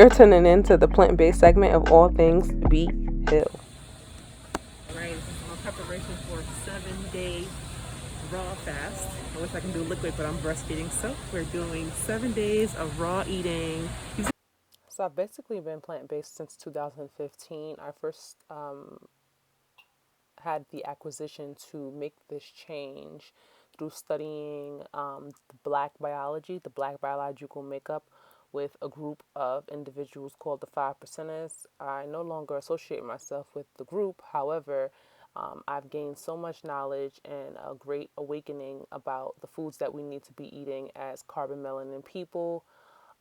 You're tuning into the plant-based segment of All Things Be Hill. Right, this is my preparation for a 7-day raw fast. I wish I can do liquid, but I'm breastfeeding, so we're doing 7 days of raw eating. So I've basically been plant-based since 2015. I first had the acquisition to make this change through studying the black biological makeup with a group of individuals called the Five Percenters. I no longer associate myself with the group. However, I've gained so much knowledge and a great awakening about the foods that we need to be eating as carbon melanin people.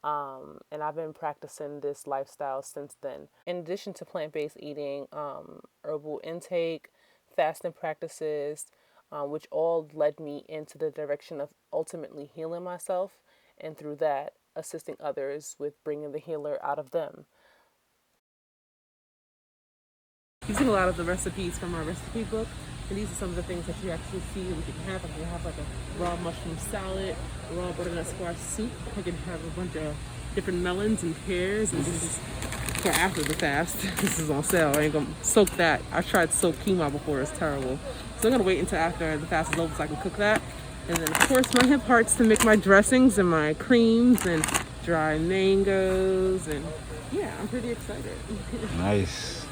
And I've been practicing this lifestyle since then. In addition to plant based eating, herbal intake, fasting practices, which all led me into the direction of ultimately healing myself, and through that, assisting others with bringing the healer out of them. Using a lot of the recipes from our recipe book, and these are some of the things that you actually see we can have. I can have like a raw mushroom salad, raw butternut squash soup. I can have a bunch of different melons and pears, and this is for after the fast. This is on sale. I ain't gonna soak that. I tried to soak quinoa before, it's terrible. So I'm gonna wait until after the fast is over so I can cook that. And then of course my hip hearts to make my dressings and my creams and dry mangoes, and yeah, I'm pretty excited. Nice.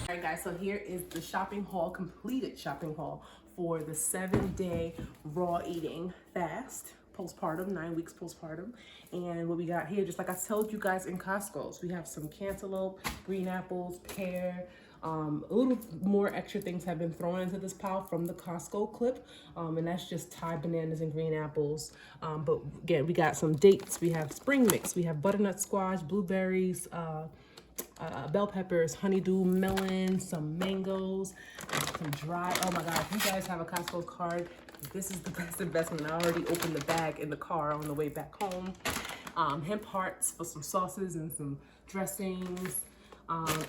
All right, guys, so here is the shopping haul, completed shopping haul for the 7-day raw eating fast, postpartum, 9 weeks postpartum. And what we got here, just like I told you guys in Costco's, we have some cantaloupe, green apples, pear, a little more extra things have been thrown into this pile from the Costco clip, and that's just Thai bananas and green apples. But again, we got some dates, we have spring mix, we have butternut squash, blueberries, bell peppers, honeydew melon, some mangoes, some dry. Oh my God, if you guys have a Costco card, this is the best investment. I already opened the bag in the car on the way back home. Hemp hearts for some sauces and some dressings.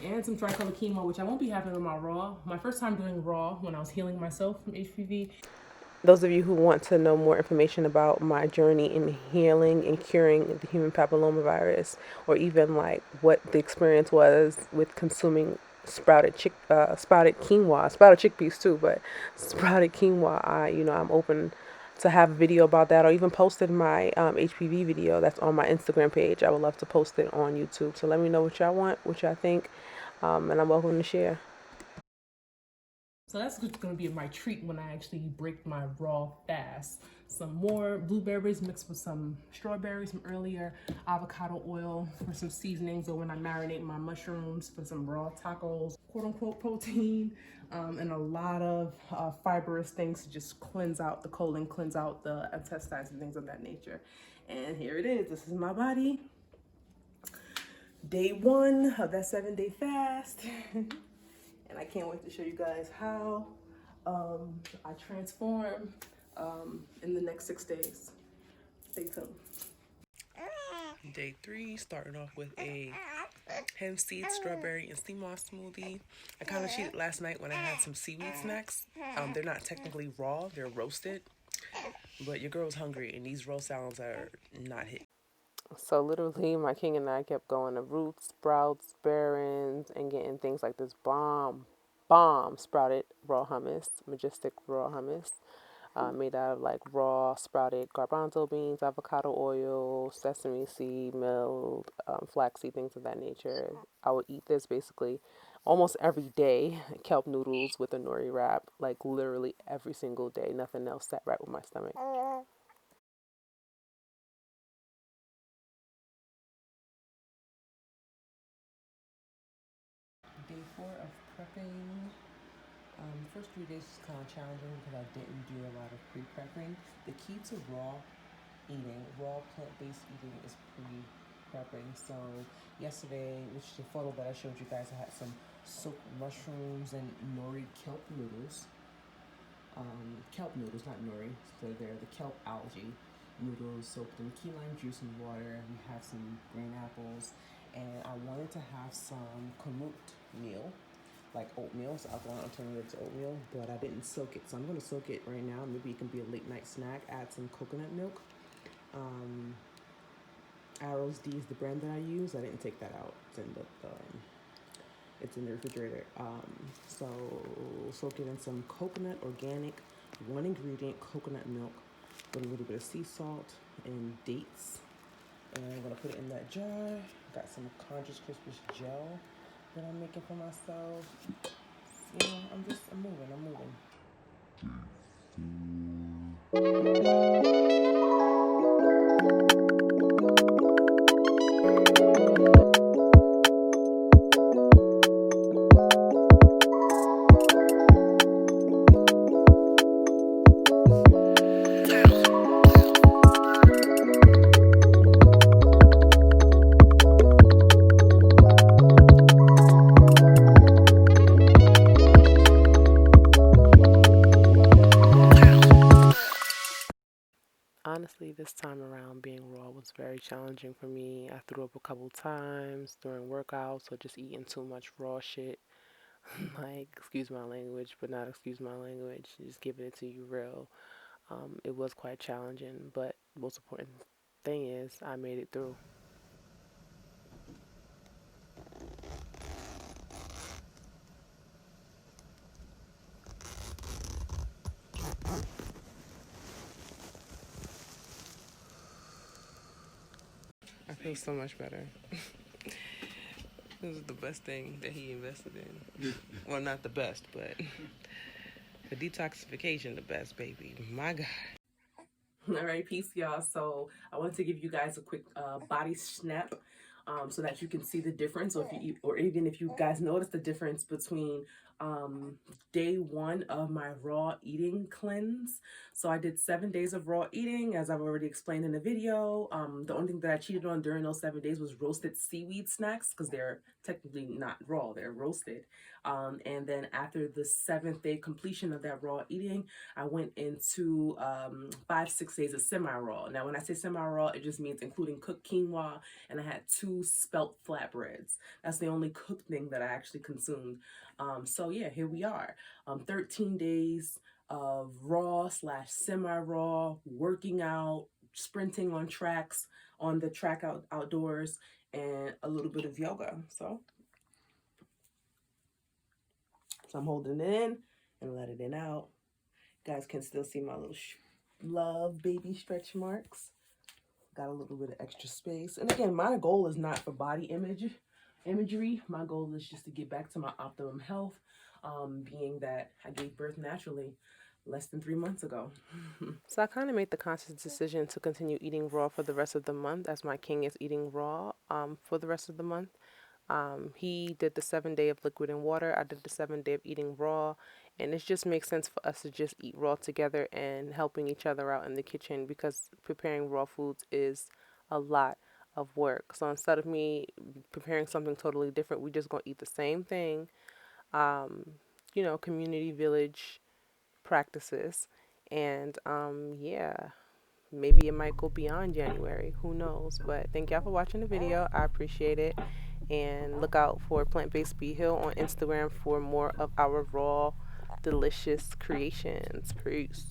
And some tricolor quinoa, which I won't be having on my raw. My first time doing raw when I was healing myself from HPV. Those of you who want to know more information about my journey in healing and curing the human papillomavirus, or even like what the experience was with consuming sprouted quinoa, sprouted chickpeas too, but sprouted quinoa, I'm open to have a video about that, or even posted my HPV video that's on my Instagram page. I would love to post it on YouTube. So let me know what y'all want, what y'all think, and I'm welcome to share. So that's just gonna be my treat when I actually break my raw fast. Some more blueberries mixed with some strawberries from earlier, avocado oil for some seasonings, or when I marinate my mushrooms for some raw tacos, quote unquote protein, and a lot of fibrous things to just cleanse out the colon, cleanse out the intestines and things of that nature. And here it is, this is my body. Day 1 of that 7-day fast. And I can't wait to show you guys how I transform in the next 6 days. Stay tuned. Day 3, starting off with a hemp seed, strawberry, and sea moss smoothie. I kind of cheated last night when I had some seaweed snacks. They're not technically raw, they're roasted. But your girl's hungry, and these roast salads are not hit. So literally, my king and I kept going to roots, sprouts, barons, and getting things like this bomb sprouted raw hummus, majestic raw hummus, made out of like raw sprouted garbanzo beans, avocado oil, sesame seed, milled, flaxseed, things of that nature. I would eat this basically almost every day. Kelp noodles with a nori wrap, like literally every single day. Nothing else sat right with my stomach. Day 4 of prepping. First 3 days was kind of challenging because I didn't do a lot of pre-prepping. The key to raw eating, raw plant-based eating, is pre-prepping. So yesterday, which is the photo that I showed you guys, I had some soaked mushrooms and nori kelp noodles. Kelp noodles, not nori. So they're the kelp algae noodles soaked in key lime juice and water. We have some green apples, and I wanted to have some kamut meal, like oatmeal, so I've gone alternative to oatmeal, but I didn't soak it. So I'm going to soak it right now. Maybe it can be a late night snack. Add some coconut milk, Arrows D is the brand that I use. I didn't take that out. It's in the refrigerator. So soak it in some coconut organic, one ingredient coconut milk with a little bit of sea salt and dates. And I'm gonna put it in that jar. Got some Conscious Crispus gel that I'm making for myself. You know, I'm moving. Honestly, this time around, being raw was very challenging for me. I threw up a couple times during workouts or just eating too much raw shit. Like, excuse my language, but not excuse my language. Just giving it to you real. It was quite challenging, but the most important thing is I made it through. I feel so much better. This is the best thing that he invested in. Well, not the best, but for detoxification, the best, baby. My God. All right, peace, y'all. So I wanted to give you guys a quick body snap, so that you can see the difference, or even if you guys notice the difference between day one of my raw eating cleanse. So I did 7 days of raw eating, as I've already explained in the video. The only thing that I cheated on during those 7 days was roasted seaweed snacks, because they're technically not raw, they're roasted. And then after the 7th day completion of that raw eating, I went into 5-6 days of semi-raw. Now, when I say semi-raw, it just means including cooked quinoa, and I had 2 spelt flatbreads. That's the only cooked thing that I actually consumed. So yeah, here we are. 13 days of raw slash semi-raw, working out, sprinting on tracks, on the track outdoors, and a little bit of yoga. So I'm holding it in and letting it out. You guys can still see my little love baby stretch marks. Got a little bit of extra space. And again, my goal is not for body imagery. My goal is just to get back to my optimum health, being that I gave birth naturally less than 3 months ago. So I kind of made the conscious decision to continue eating raw for the rest of the month, as my king is eating raw for the rest of the month. He did the 7 day of liquid and water. I did the 7 day of eating raw. And it just makes sense for us to just eat raw together and helping each other out in the kitchen, because preparing raw foods is a lot of work. So instead of me preparing something totally different, we just gonna eat the same thing. Community village practices. And yeah, maybe it might go beyond January. Who knows? But thank y'all for watching the video. I appreciate it. And look out for Plant-Based Be Heal on Instagram for more of our raw, delicious creations. Peace.